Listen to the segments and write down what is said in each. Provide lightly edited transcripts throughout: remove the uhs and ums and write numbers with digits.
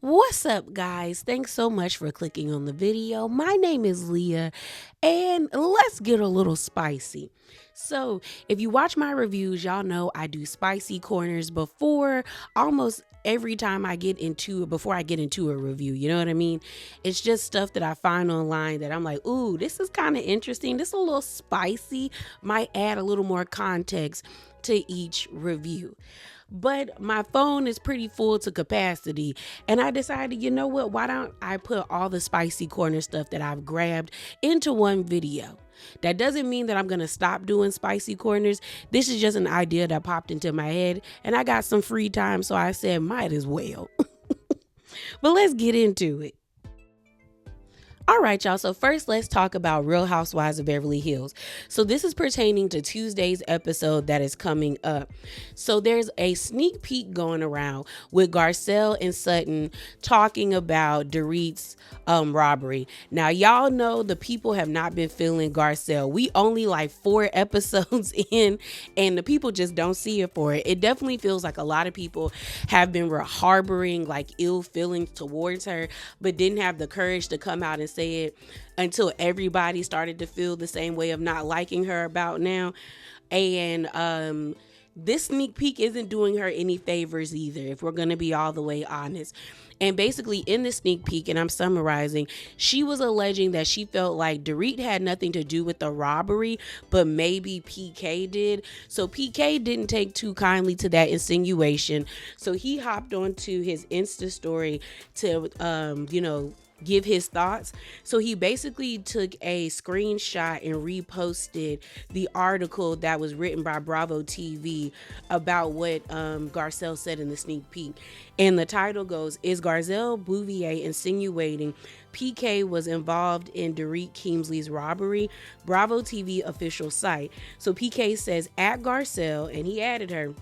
What's up, guys? Thanks so much for clicking on the video. My name is Leah, and let's get a little spicy. So, if you watch my reviews, y'all know I do spicy corners before almost every time before I get into a review. You know what I mean? It's just stuff that I find online that I'm like, ooh, this is kind of interesting. This is a little spicy, might add a little more context to each review. But my phone is pretty full to capacity, and I decided, you know what, why don't I put all the spicy corner stuff that I've grabbed into one video? That doesn't mean that I'm going to stop doing spicy corners. This is just an idea that popped into my head, and I got some free time, so I said might as well. But let's get into it. All right, y'all. So first, let's talk about Real Housewives of Beverly Hills. So this is pertaining to Tuesday's episode that is coming up. So there's a sneak peek going around with Garcelle and Sutton talking about Dorit's robbery. Now, y'all know the people have not been feeling Garcelle. We only like 4 episodes in, and the people just don't see it for it. It definitely feels like a lot of people have been harboring like ill feelings towards her, but didn't have the courage to come out and say it until everybody started to feel the same way of not liking her about now. And this sneak peek isn't doing her any favors either, if we're going to be all the way honest. And basically in the sneak peek, and I'm summarizing, she was alleging that she felt like Dorit had nothing to do with the robbery, but maybe PK did. So PK didn't take too kindly to that insinuation. So he hopped onto his Insta story to, give his thoughts. So he basically took a screenshot and reposted the article that was written by Bravo TV about what Garcelle said in the sneak peek. And the title goes, "Is Garcelle Beauvais insinuating PK was involved in Dorit Kemsley's robbery?" Bravo TV official site. So PK says, "At Garcelle," and he added her,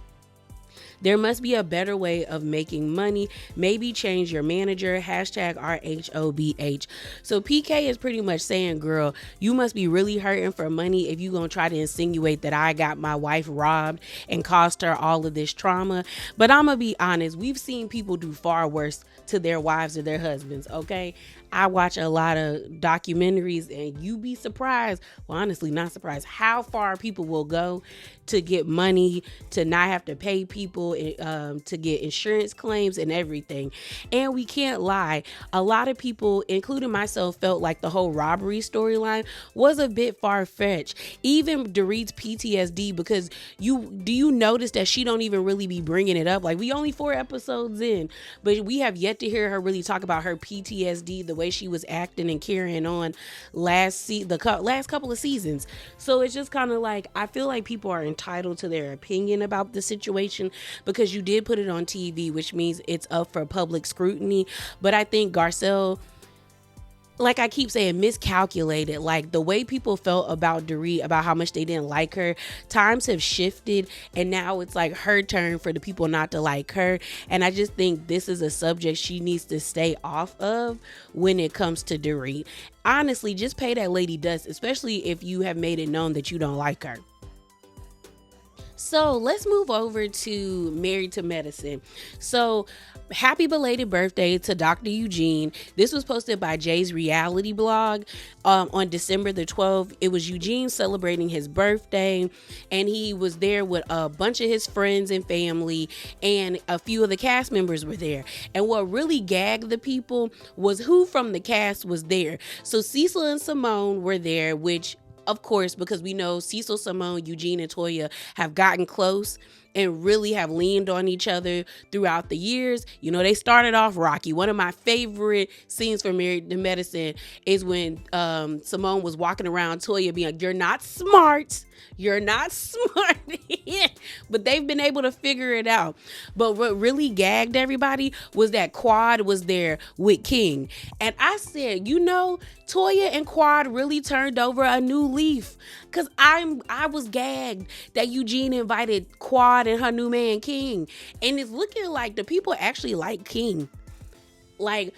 "There must be a better way of making money. Maybe change your manager. Hashtag RHOBH." So PK is pretty much saying, girl, you must be really hurting for money if you gonna try to insinuate that I got my wife robbed and caused her all of this trauma. But I'm gonna be honest, we've seen people do far worse to their wives or their husbands, okay? I watch a lot of documentaries, and you be surprised, well, honestly, not surprised, how far people will go to get money, to not have to pay people, to get insurance claims and everything. And we can't lie, a lot of people, including myself, felt like the whole robbery storyline was a bit far-fetched. Even Dorit's PTSD, because do you notice that she don't even really be bringing it up? Like, we only 4 episodes in, but we have yet to hear her really talk about her PTSD, the way she was acting and carrying on the last couple of seasons. So it's just kind of like, I feel like people are entitled to their opinion about the situation because you did put it on TV, which means it's up for public scrutiny. But I think Garcelle, like I keep saying, miscalculated. Like, the way people felt about Dorit, about how much they didn't like her, times have shifted, and now it's like her turn for the people not to like her. And I just think this is a subject she needs to stay off of when it comes to Dorit. Honestly, just pay that lady dust, especially if you have made it known that you don't like her. So let's move over to Married to Medicine. So happy belated birthday to Dr. Eugene. This was posted by Jay's reality blog on December the 12th. It was Eugene celebrating his birthday, and he was there with a bunch of his friends and family, and a few of the cast members were there. And what really gagged the people was who from the cast was there. So Cecil and Simone were there, which, of course, because we know Cecil, Simone, Eugene, and Toya have gotten close and really have leaned on each other throughout the years. You know, they started off rocky. One of my favorite scenes from Married to Medicine is when Simone was walking around Toya being like, "You're not smart. You're not smart." But they've been able to figure it out. But what really gagged everybody was that Quad was there with King. And I said, you know, Toya and Quad really turned over a new leaf. Because I was gagged that Eugene invited Quad and her new man King. And it's looking like the people actually like King. Like,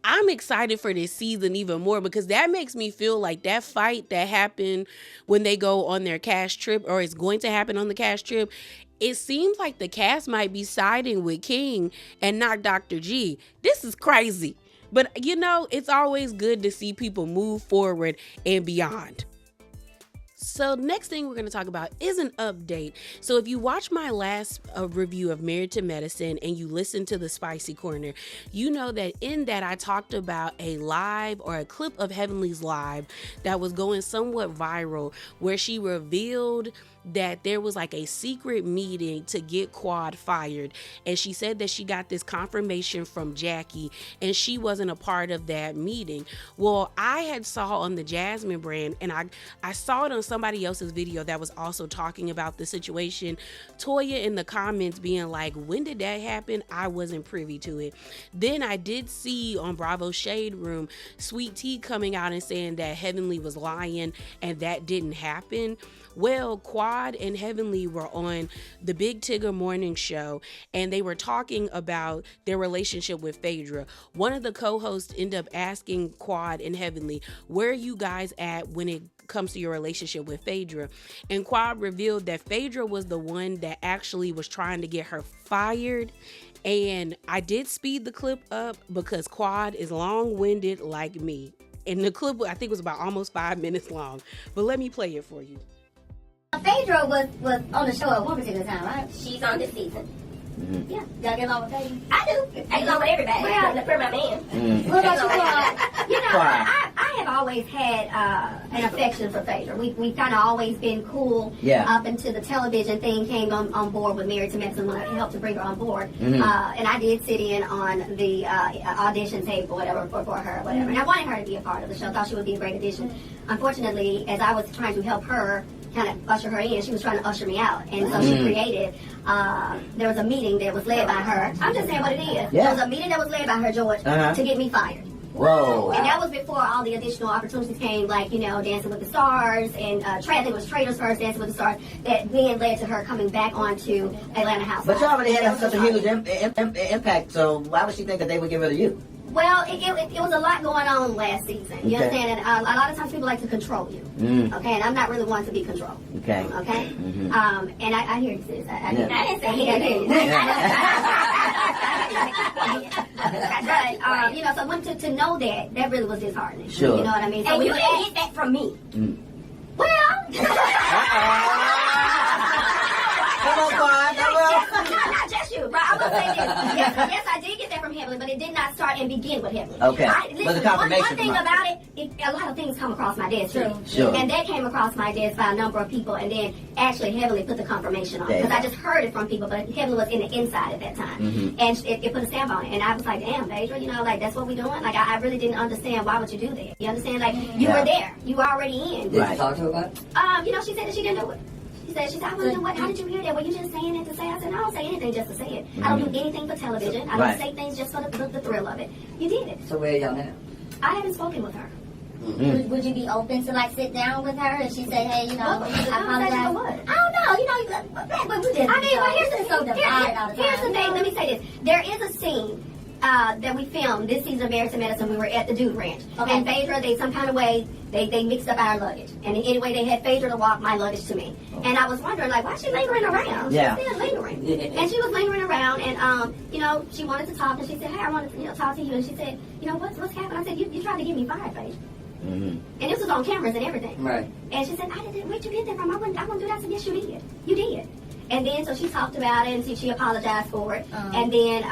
I'm excited for this season even more, because that makes me feel like that fight that happened when they go on their cash trip, or is going to happen on the cash trip, it seems like the cast might be siding with King and not Dr. G. This is crazy. But, it's always good to see people move forward and beyond. So next thing we're going to talk about is an update. So if you watch my last review of Married to Medicine and you listen to the Spicy Corner, you know that in that I talked about a live or a clip of Heavenly's live that was going somewhat viral where she revealed that there was like a secret meeting to get Quad fired. And she said that she got this confirmation from Jackie and she wasn't a part of that meeting. Well, I had saw on the Jasmine brand and I saw it on somebody else's video that was also talking about the situation. Toya in the comments being like, when did that happen? I wasn't privy to it. Then I did see on Bravo Shade Room, Sweet Tea coming out and saying that Heavenly was lying and that didn't happen. Well, Quad and Heavenly were on the Big Tigger morning show and they were talking about their relationship with Phaedra. One of the co-hosts ended up asking Quad and Heavenly, where are you guys at when it comes to your relationship with Phaedra? And Quad revealed that Phaedra was the one that actually was trying to get her fired. And I did speed the clip up because Quad is long-winded like me. And the clip, I think, was about almost 5 minutes long. But let me play it for you. Phaedra was on the show at one particular time, right? She's on this season. Mm-hmm. Yeah. Y'all get along with Phaedra? I do. I get along with everybody. Well, for my man. Mm-hmm. What about you? I have always had an affection for Phaedra. We've kind of always been cool up until the television thing came on board with Married to Medicine when I helped to bring her on board. Mm-hmm. And I did sit in on the audition tape or whatever for her, whatever. And I wanted her to be a part of the show. Thought she would be a great addition. Unfortunately, as I was trying to help her kind of usher her in, she was trying to usher me out. And so she created, there was a meeting that was led by her. I'm just saying what it is. Yeah. There was a meeting that was led by her, George, to get me fired. Whoa. And that was before all the additional opportunities came, like, Dancing with the Stars, and I think it was Traders First, Dancing with the Stars, that then led to her coming back onto Atlanta House. But you already had such a huge impact, so why would she think that they would get rid of you? Well, it was a lot going on last season. You understand? And a lot of times people like to control you. Okay, and I'm not really one to be controlled. Okay. Okay. Mm-hmm. And I hear you, sis. I didn't say But so when to know that really was disheartening. Sure. You know what I mean? So and you didn't get that from me. Well. Come on, Quad. Not just you, right? I will say this. Yes, I did get that from Heavenly, but it did not start and begin with Heavenly. Okay. But the confirmation. One thing about it, a lot of things come across my desk. Sure. And that came across my desk by a number of people, and then actually Heavenly put the confirmation on it. Because I just heard it from people, but Heavenly was in the inside at that time. Mm-hmm. And it put a stamp on it. And I was like, damn, Phaedra, that's what we're doing? Like, I really didn't understand why would you do that. You understand? Like, you were there. You were already in. Did you talk to her about it? She said that she didn't do it. She said, I wasn't doing, how did you hear that? Were you just saying it to say? I said, no, I don't say anything just to say it. I don't do anything for television. I don't say things just for the thrill of it. You did it. So where are y'all now? I haven't spoken with her. Would you be open to sit down with her and she say, hey, I apologize? I don't know. Here's the thing. Let me say this. There is a scene that we filmed this season of Married to Medicine. We were at the Dude Ranch. Okay. And Phaedra, they some kind of way, they mixed up our luggage. And anyway, they had Phaedra to walk my luggage to me. And I was wondering, why is she lingering around? She was still lingering. And she was lingering around, and, she wanted to talk, and she said, hey, I wanted to talk to you. And she said, what's happened? I said, you tried to get me fired, Phaedra. Mm-hmm. And this was on cameras and everything. Right. And she said, where'd you get that from? I wouldn't do that. I said, yes, you did. You did. And then, so she talked about it, and she apologized for it. And then,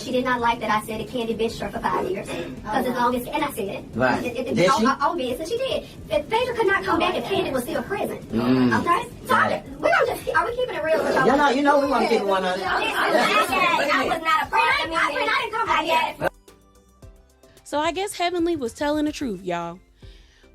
she did not like that I said it Candy benched her for 5 years. Because as long as, and I said it. Right. Did she? On business, she did. If Phaedra could not come back if Candy was still present. Okay? So are we keeping it real with y'all? We want to keep it 100. I was not afraid. I didn't come back yet. So I guess Heavenly was telling the truth, y'all.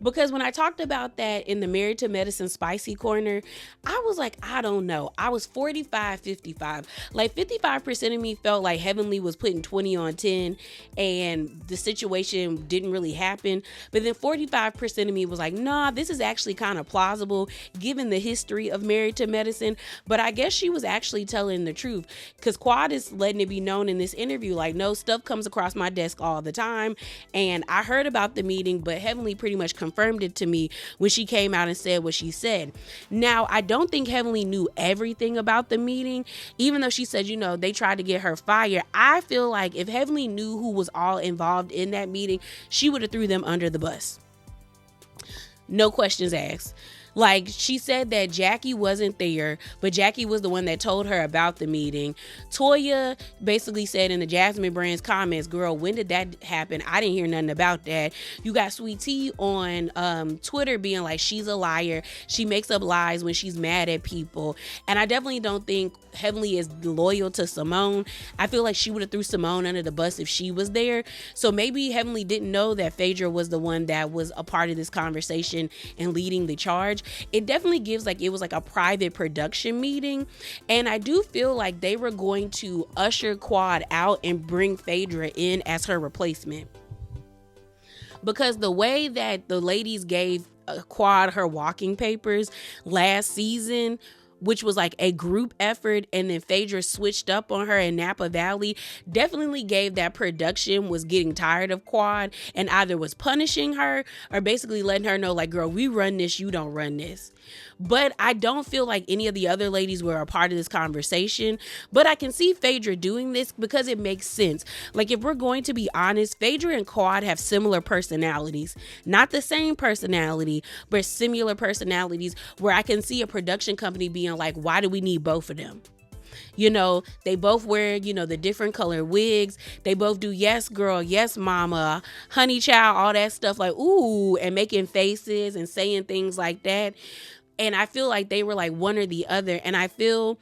Because when I talked about that in the Married to Medicine Spicy Corner, I was like, I don't know. I was 45-55. Like 55% of me felt like Heavenly was putting 20 on 10 and the situation didn't really happen. But then 45% of me was like, nah, this is actually kind of plausible given the history of Married to Medicine. But I guess she was actually telling the truth because Quad is letting it be known in this interview, like, no, stuff comes across my desk all the time. And I heard about the meeting, but Heavenly pretty much confirmed confirmed it to me when she came out and said what she said. Now, I don't think Heavenly knew everything about the meeting, even though she said, you know, they tried to get her fired. I feel like if Heavenly knew who was all involved in that meeting, she would have threw them under the bus. No questions asked. Like, she said that Jackie wasn't there, but Jackie was the one that told her about the meeting. Toya basically said in the Jasmine Brand's comments, girl, when did that happen? I didn't hear nothing about that. You got Sweet Tea on Twitter being like, she's a liar. She makes up lies when she's mad at people. And I definitely don't think Heavenly is loyal to Simone. I feel like she would have threw Simone under the bus if she was there. So maybe Heavenly didn't know that Phaedra was the one that was a part of this conversation and leading the charge. It definitely gives like it was like a private production meeting, and I do feel like they were going to usher Quad out and bring Phaedra in as her replacement, because the way that the ladies gave Quad her walking papers last season, which was like a group effort, and then Phaedra switched up on her in Napa Valley, definitely gave that production was getting tired of Quad and either was punishing her or basically letting her know like, girl, we run this, you don't run this. But I don't feel like any of the other ladies were a part of this conversation. But I can see Phaedra doing this because it makes sense. Like, if we're going to be honest, Phaedra and Quad have similar personalities. Not the same personality, but similar personalities, where I can see a production company being like, why do we need both of them? You know, they both wear, you know, the different color wigs. They both do yes, girl, yes, mama, honey child, all that stuff, like, ooh, and making faces and saying things like that. And I feel like they were like one or the other. And I feel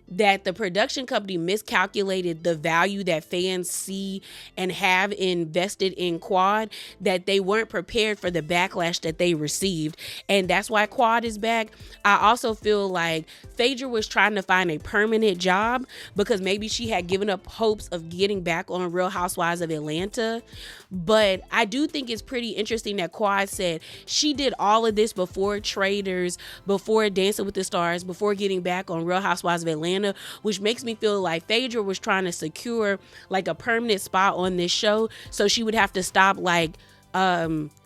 that the production company miscalculated the value that fans see and have invested in Quad, that they weren't prepared for the backlash that they received. And that's why Quad is back. I also feel like Phaedra was trying to find a permanent job because maybe she had given up hopes of getting back on Real Housewives of Atlanta. But I do think it's pretty interesting that Quad said she did all of this before Traders, before Dancing with the Stars, before getting back on Real Housewives of Atlanta, which makes me feel like Phaedra was trying to secure like a permanent spot on this show, so she would have to stop like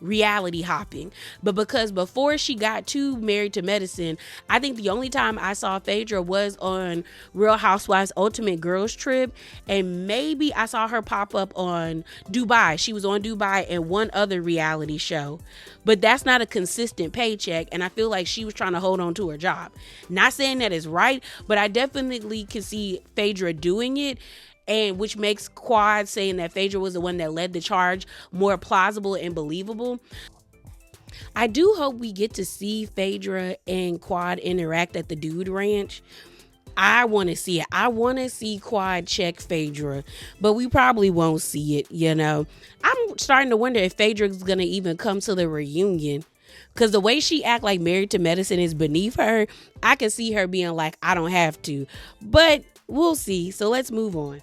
reality hopping. But because before she got too Married to Medicine, I think the only time I saw Phaedra was on Real Housewives Ultimate Girls Trip, and maybe I saw her pop up on Dubai. She was on Dubai and one other reality show, but that's not a consistent paycheck, and I feel like she was trying to hold on to her job. Not saying that is right, but I definitely can see Phaedra doing it, and which makes Quad saying that Phaedra was the one that led the charge more plausible and believable. I do hope we get to see Phaedra and Quad interact at the Dude Ranch. I want to see it. I want to see Quad check Phaedra, but we probably won't see it, you know. I'm starting to wonder if Phaedra's going to even come to the reunion, because the way she act like Married to Medicine is beneath her. I can see her being like, I don't have to, but we'll see. So let's move on.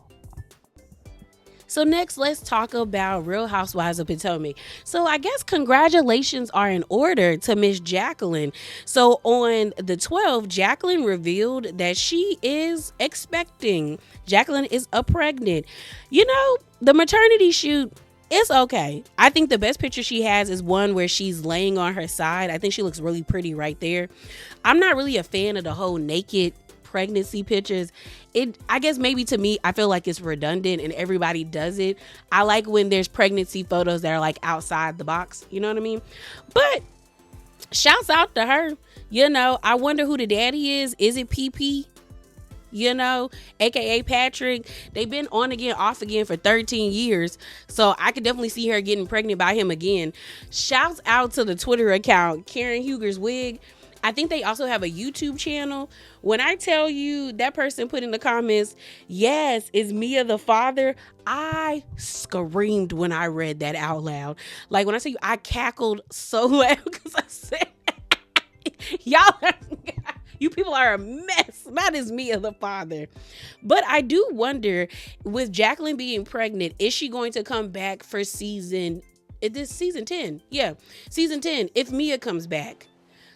So next, let's talk about Real Housewives of Potomac. So I guess congratulations are in order to Miss Jacqueline. So on the 12th, Jacqueline revealed that she is expecting. Jacqueline is pregnant. You know, the maternity shoot, it's okay. I think the best picture she has is one where she's laying on her side. I think she looks really pretty right there. I'm not really a fan of the whole naked pregnancy pictures. I guess maybe to me, I feel like it's redundant and everybody does it. I like when there's pregnancy photos that are like outside the box, you know what I mean? But shouts out to her. You know, I wonder who the daddy is. Is it PP? You know, aka Patrick. They've been on again, off again for 13 years. So I could definitely see her getting pregnant by him again. Shouts out to the Twitter account, Karen Huger's Wig. I think they also have a YouTube channel. When I tell you that person put in the comments, yes, is Mia the father? I screamed when I read that out loud. Like when I say you, I cackled so loud because I said, you people are a mess. That is Mia the father. But I do wonder, with Jacqueline being pregnant, is she going to come back for season 10? Yeah, season 10, if Mia comes back.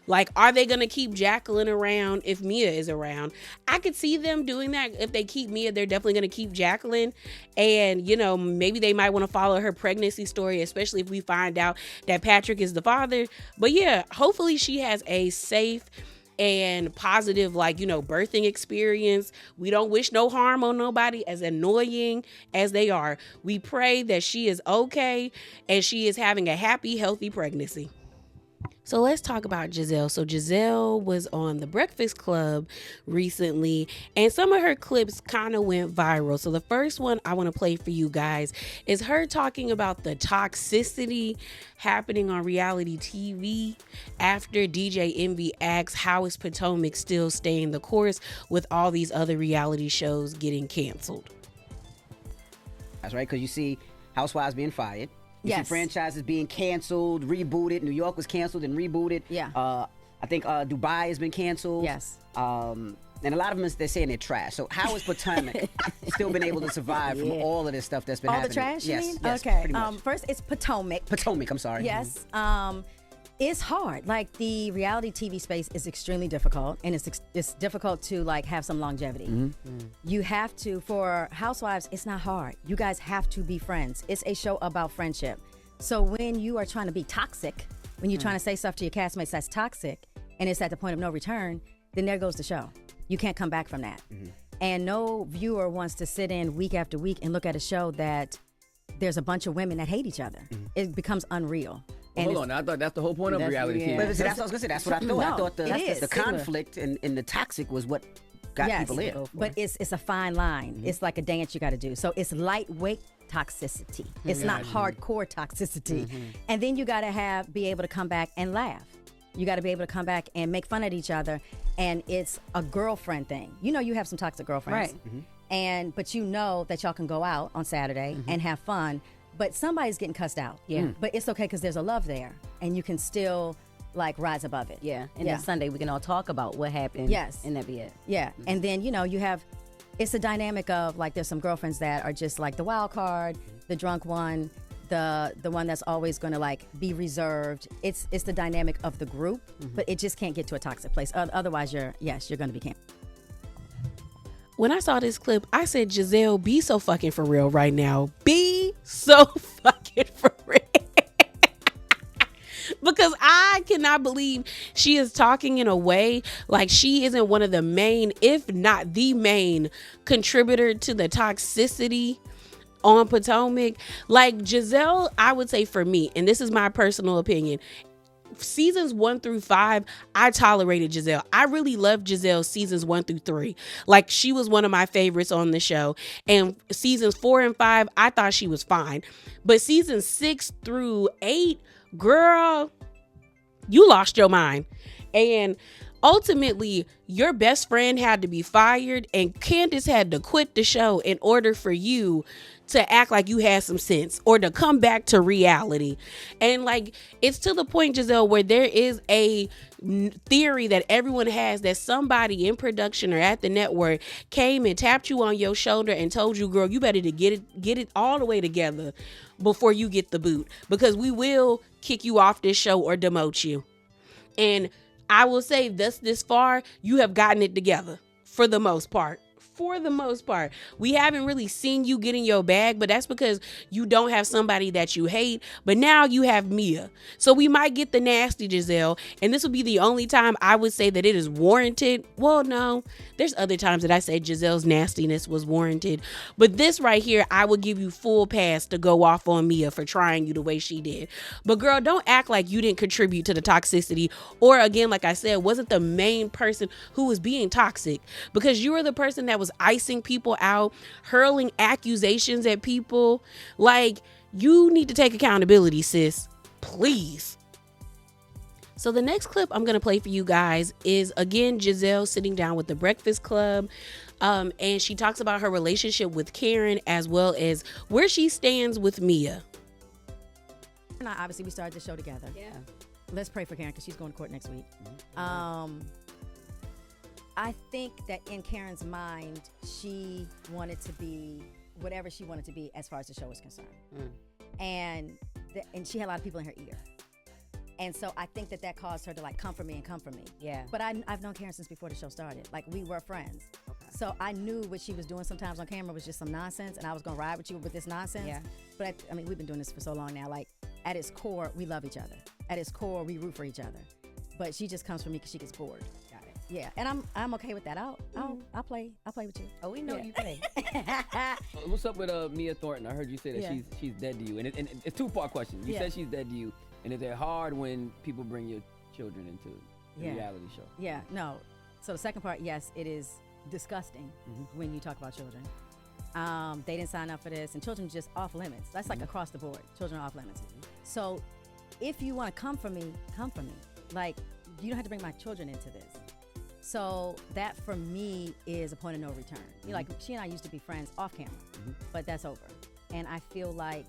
Like, are they going to keep Jacqueline around if Mia is around? I could see them doing that. If they keep Mia, they're definitely going to keep Jacqueline. And, you know, maybe they might want to follow her pregnancy story, especially if we find out that Patrick is the father. But yeah, hopefully she has a safe and positive, like, you know, birthing experience. We don't wish no harm on nobody, as annoying as they are. We pray that she is okay and she is having a happy, healthy pregnancy. So let's talk about Gizelle. So Gizelle was on The Breakfast Club recently, and some of her clips kind of went viral. So the first one I want to play for you guys is her talking about the toxicity happening on reality TV after DJ Envy asks how is Potomac still staying the course with all these other reality shows getting canceled. That's right, because you see Housewives being fired. You see Yes. franchises being canceled, rebooted. New York was canceled and rebooted. Yeah. I think Dubai has been canceled. Yes. And a lot of them, they're saying they're trash. So how is Potomac still been able to survive from all of this stuff that's been All happening? the trash, you Yes, mean? yes, Okay. pretty much. First, it's Potomac. Potomac, I'm sorry. Yes. It's hard. Like, the reality TV space is extremely difficult, and it's difficult to, like, have some longevity. You have to, for Housewives, it's not hard. You guys have to be friends. It's a show about friendship. So when you are trying to be toxic, when you're trying to say stuff to your castmates that's toxic, and it's at the point of no return, then there goes the show. You can't come back from that. And no viewer wants to sit in week after week and look at a show that there's a bunch of women that hate each other. It becomes unreal. Well, hold on, I thought that's the whole point of reality TV. But see, that's what I was going to say. That's what I thought. I No, thought it is. the conflict and the toxic was what got people in. But it's a fine line. It's like a dance you got to do. So it's lightweight toxicity. It's not hardcore toxicity. And then you got to be able to come back and laugh. You got to be able to come back and make fun at each other. And it's a girlfriend thing. You know, you have some toxic girlfriends. Right. But you know that y'all can go out on Saturday and have fun. But somebody's getting cussed out. Yeah. But it's okay because there's a love there. And you can still, like, rise above it. Yeah. And then Sunday we can all talk about what happened. Yes. And that be it. Yeah. And then, you know, you have, it's a dynamic of, like, there's some girlfriends that are just like the wild card, the drunk one, the one that's always going to, like, be reserved. It's the dynamic of the group, but it just can't get to a toxic place. Otherwise, you're going to be canceled. When I saw this clip, I said, Gizelle, be so fucking for real right now. Be so fucking for real. Because I cannot believe she is talking in a way like she isn't one of the main, if not the main, contributor to the toxicity on Potomac. Like, Gizelle, I would say, for me, and this is my personal opinion, seasons 1 through 5, I tolerated Gizelle. I really loved Gizelle seasons 1 through 3. Like, she was one of my favorites on the show. And seasons 4 and 5, I thought she was fine. But seasons 6 through 8, girl, you lost your mind. And ultimately, your best friend had to be fired, and Candace had to quit the show in order for you to act like you had some sense or to come back to reality. And, like, it's to the point, Gizelle, where there is a theory that everyone has that somebody in production or at the network came and tapped you on your shoulder and told you, girl, you better to get it all the way together before you get the boot, because we will kick you off this show or demote you. And I will say this far, you have gotten it together for the most part. For the most part, we haven't really seen you get in your bag, but that's because you don't have somebody that you hate. But now you have Mia. So we might get the nasty Gizelle. And this will be the only time I would say that it is warranted. Well, no, there's other times that I say Giselle's nastiness was warranted. But this right here, I would give you full pass to go off on Mia for trying you the way she did. But girl, don't act like you didn't contribute to the toxicity. Or again, like I said, wasn't the main person who was being toxic, because you were the person that was icing people out, hurling accusations at people. Like, you need to take accountability, sis. Please. So the next clip I'm going to play for you guys is, again, Gizelle sitting down with the Breakfast Club. And she talks about her relationship with Karen as well as where she stands with Mia. And obviously, we started the show together. Yeah. Let's pray for Karen because she's going to court next week. I think that in Karen's mind, she wanted to be whatever she wanted to be as far as the show was concerned. And she had a lot of people in her ear. And so I think that caused her to like comfort me. Yeah. But I've known Karen since before the show started. Like we were friends. Okay. So I knew what she was doing sometimes on camera was just some nonsense, and I was gonna ride with you with this nonsense. Yeah. But I mean, we've been doing this for so long now. Like at its core, we love each other. At its core, we root for each other. But she just comes for me because she gets bored. Got it. Yeah, and I'm okay with that. I'll play with you. Oh, we know you play. What's up with Mia Thornton? I heard you say that Yeah. she's dead to you, and it's a two-part question. You Yeah. said she's dead to you, and is it hard when people bring your children into the Yeah. reality show? Yeah, no. So the second part, yes, it is disgusting when you talk about children. They didn't sign up for this, and children are just off limits. That's like across the board. Children are off limits. So if you want to come for me, come for me. Like, you don't have to bring my children into this. So that for me is a point of no return. You know, like she and I used to be friends off camera, but that's over. And I feel like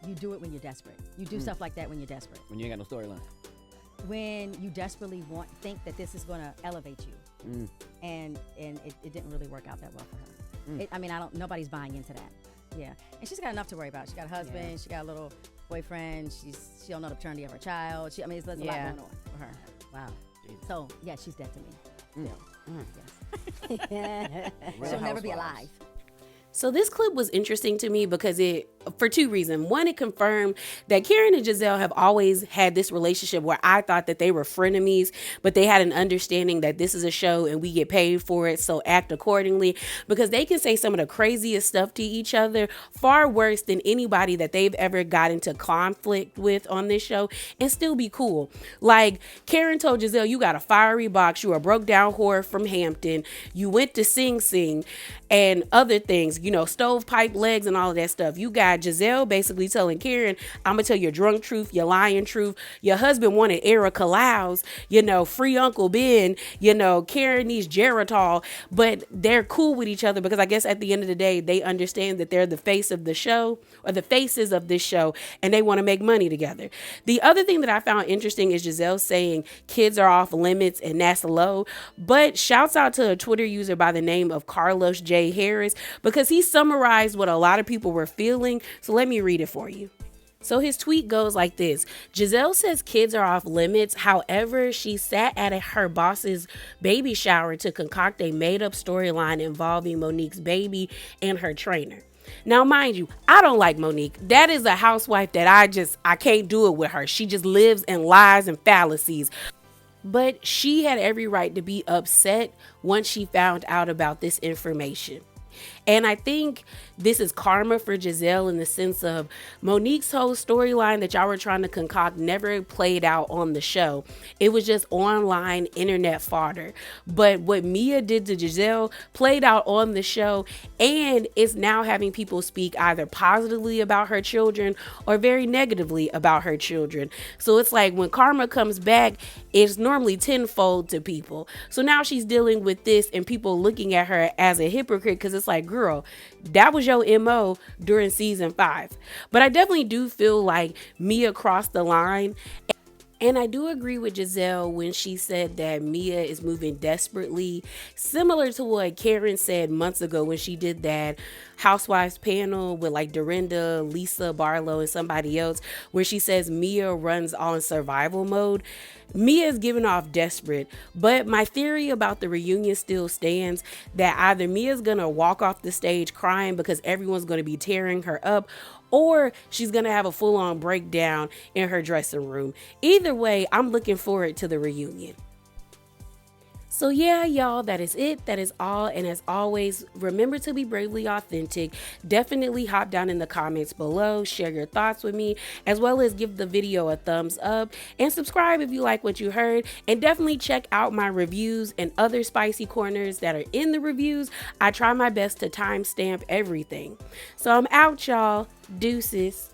you do it when you're desperate. You do stuff like that when you're desperate. When you ain't got no storyline. When you desperately think that this is going to elevate you, and it didn't really work out that well for her. I mean, nobody's buying into that. Yeah, and she's got enough to worry about. She got a husband. She got a little boyfriend. She don't know the paternity of her child. There's a lot going on for her. Wow. So yeah, she's dead to me. Yes. Real She'll never be Housewives. alive. So this clip was interesting to me because for two reasons. One, it confirmed that Karen and Gizelle have always had this relationship where I thought that they were frenemies, but they had an understanding that this is a show and we get paid for it, so act accordingly, because they can say some of the craziest stuff to each other, far worse than anybody that they've ever got into conflict with on this show, and still be cool. Like Karen told Gizelle, you got a fiery box, you a broke down whore from Hampton, you went to Sing Sing and other things, stovepipe legs and all of that stuff. You got Gizelle basically telling Karen, I'm gonna tell your drunk truth, your lying truth. Your husband wanted Erica Lyles, free Uncle Ben, Karen needs Geritol, but they're cool with each other because I guess at the end of the day, they understand that they're the face of the show, or the faces of this show, and they want to make money together. The other thing that I found interesting is Gizelle saying kids are off limits and that's low, but shouts out to a Twitter user by the name of Carlos J. Harris, because he summarized what a lot of people were feeling. So let me read it for you. So his tweet goes like this. Gizelle says kids are off limits. However, she sat at her boss's baby shower to concoct a made-up storyline involving Monique's baby and her trainer. Now, mind you, I don't like Monique. That is a housewife that I can't do it with her. She just lives in lies and fallacies. But she had every right to be upset once she found out about this information. And I think this is karma for Gizelle in the sense of Monique's whole storyline that y'all were trying to concoct never played out on the show. It was just online internet fodder. But what Mia did to Gizelle played out on the show, and it's now having people speak either positively about her children or very negatively about her children. So it's like when karma comes back, it's normally tenfold to people. So now she's dealing with this and people looking at her as a hypocrite because it's like, girl, that was your MO during season 5. But I definitely do feel like Mia crossed the line. And I do agree with Gizelle when she said that Mia is moving desperately, similar to what Karen said months ago when she did that Housewives panel with like Dorinda, Lisa Barlow, and somebody else, where she says Mia runs on survival mode. Mia is giving off desperate, but my theory about the reunion still stands that either Mia's gonna walk off the stage crying because everyone's gonna be tearing her up, or she's gonna have a full-on breakdown in her dressing room. Either way, I'm looking forward to the reunion. So yeah, y'all, that is it. That is all. And as always, remember to be bravely authentic. Definitely hop down in the comments below, share your thoughts with me, as well as give the video a thumbs up and subscribe if you like what you heard. And definitely check out my reviews and other spicy corners that are in the reviews. I try my best to timestamp everything. So I'm out, y'all. Deuces.